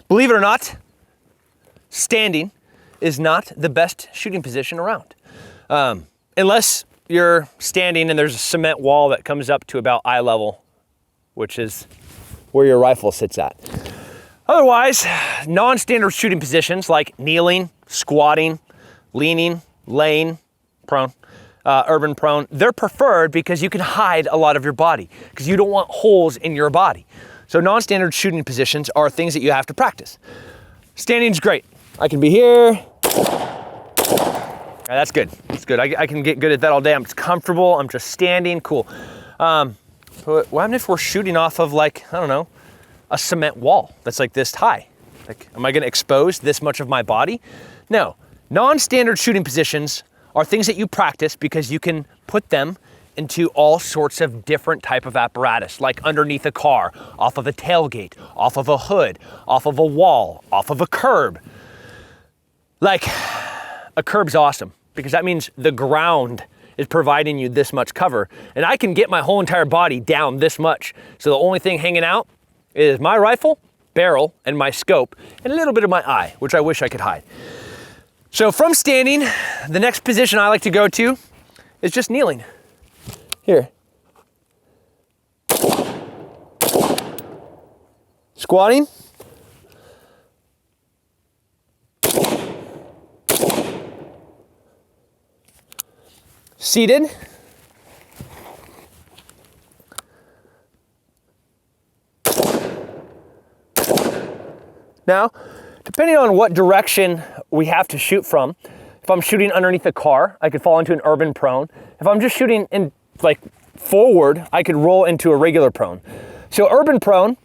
Believe it or not, standing is not the best shooting position around. Unless you're standing and there's a cement wall that comes up to about eye level, which is where your rifle sits at. Otherwise, non-standard shooting positions like kneeling, squatting, leaning, laying, prone, urban prone, they're preferred because you can hide a lot of your body because you don't want holes in your body. So non-standard shooting positions are things that you have to practice. Standing's great. I can be here. That's good. That's good. I can get good at that all day. I'm just comfortable. I'm just standing. Cool. But what happens if we're shooting off of, like, I don't know, a cement wall that's like this high? Like, am I going to expose this much of my body? No. Non-standard shooting positions are things that you practice because you can put them into all sorts of different type of apparatus, like underneath a car, off of a tailgate, off of a hood, off of a wall, off of a curb. Like, a curb's awesome because that means the ground is providing you this much cover, and I can get my whole entire body down this much. So the only thing hanging out is my rifle, barrel, and my scope, and a little bit of my eye, which I wish I could hide. So from standing, the next position I like to go to is just kneeling. Here. Squatting. Seated. Now, depending on what direction we have to shoot from, if I'm shooting underneath a car, I could fall into an urban prone. If I'm just shooting in, like, forward, I could roll into a regular prone. So urban prone,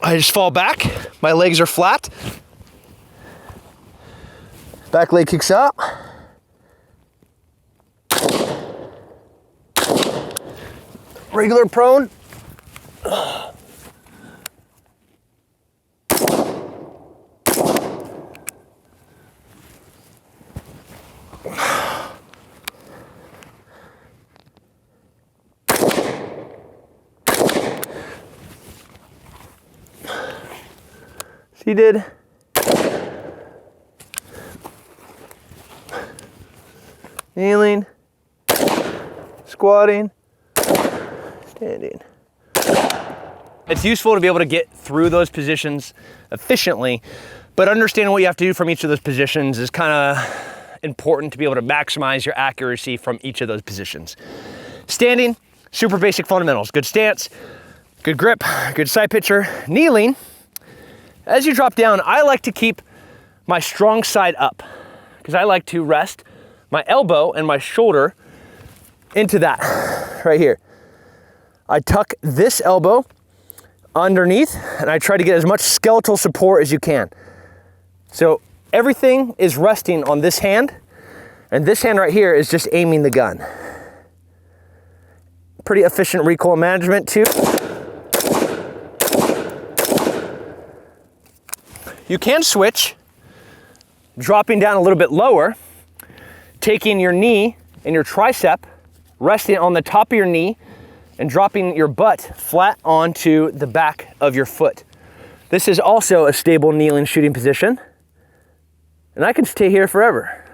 I just fall back, my legs are flat, back leg kicks out. Regular prone. Seated. Kneeling. Squatting. Standing. It's useful to be able to get through those positions efficiently, but understanding what you have to do from each of those positions is kind of important to be able to maximize your accuracy from each of those positions. Standing, super basic fundamentals. Good stance, good grip, good side picture. Kneeling, as you drop down, I like to keep my strong side up because I like to rest my elbow and my shoulder into that right here. I tuck this elbow underneath and I try to get as much skeletal support as you can. So everything is resting on this hand, and this hand right here is just aiming the gun. Pretty efficient recoil management too. You can switch, dropping down a little bit lower, taking your knee and your tricep, resting on the top of your knee, and dropping your butt flat onto the back of your foot. This is also a stable kneeling shooting position, and I can stay here forever.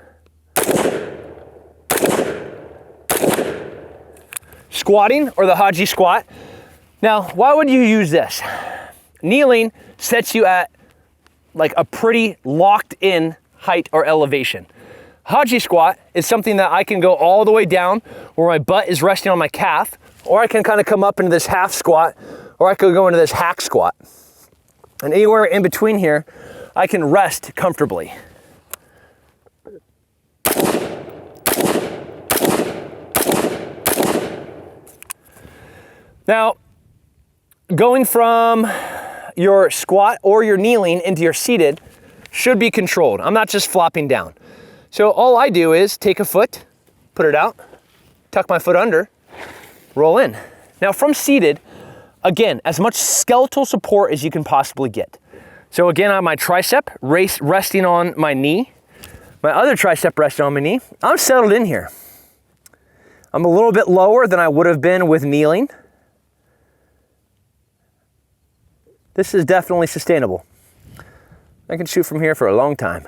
Squatting, or the Haji squat. Now, why would you use this? Kneeling sets you at like a pretty locked in height or elevation. Haji squat is something that I can go all the way down where my butt is resting on my calf, or I can kind of come up into this half squat, or I could go into this hack squat. And anywhere in between here, I can rest comfortably. Now, going from your squat or your kneeling into your seated should be controlled. I'm not just flopping down. So all I do is take a foot, put it out, tuck my foot under, roll in. Now from seated, again, as much skeletal support as you can possibly get. So again, I have my tricep resting on my knee, my other tricep resting on my knee. I'm settled in here. I'm a little bit lower than I would have been with kneeling. This is definitely sustainable. I can shoot from here for a long time.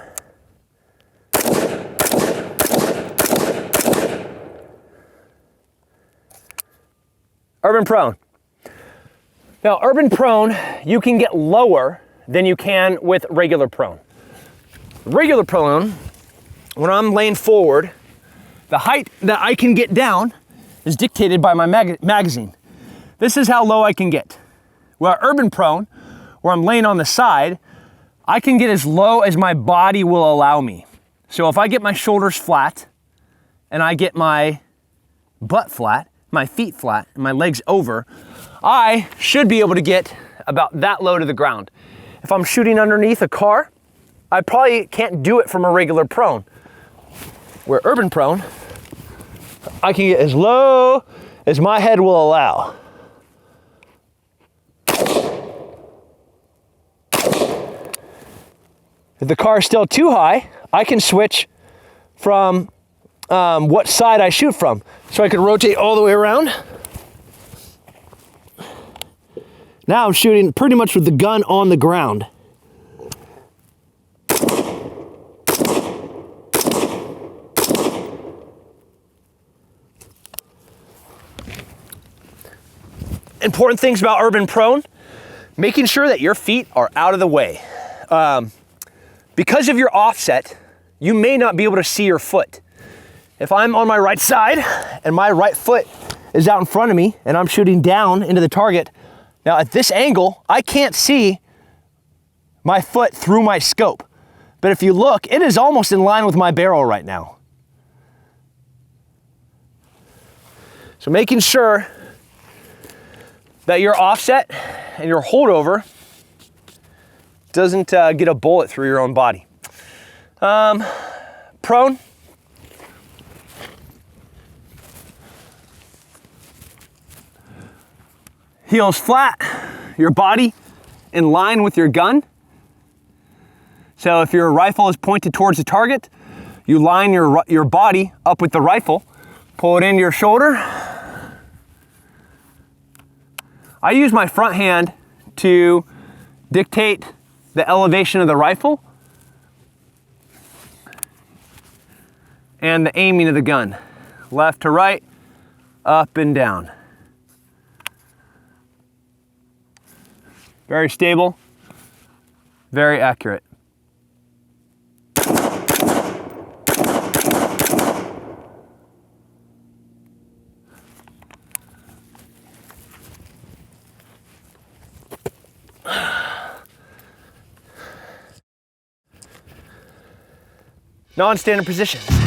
Urban prone. Now, urban prone, you can get lower than you can with regular prone. Regular prone, when I'm laying forward, the height that I can get down is dictated by my magazine. This is how low I can get. Where urban prone, where I'm laying on the side, I can get as low as my body will allow me. So if I get my shoulders flat and I get my butt flat, my feet flat, and my legs over, I should be able to get about that low to the ground. If I'm shooting underneath a car, I probably can't do it from a regular prone. Where urban prone, I can get as low as my head will allow. If the car is still too high, I can switch from what side I shoot from. So I can rotate all the way around. Now I'm shooting pretty much with the gun on the ground. Important things about urban prone, making sure that your feet are out of the way. Because of your offset, you may not be able to see your foot. If I'm on my right side and my right foot is out in front of me and I'm shooting down into the target, now at this angle, I can't see my foot through my scope. But if you look, it is almost in line with my barrel right now. So making sure that your offset and your holdover doesn't get a bullet through your own body. Prone. Heels flat, your body in line with your gun. So if your rifle is pointed towards the target, you line your body up with the rifle, pull it into your shoulder. I use my front hand to dictate the elevation of the rifle and the aiming of the gun. Left to right, up and down. Very stable, very accurate. Non-standard positions.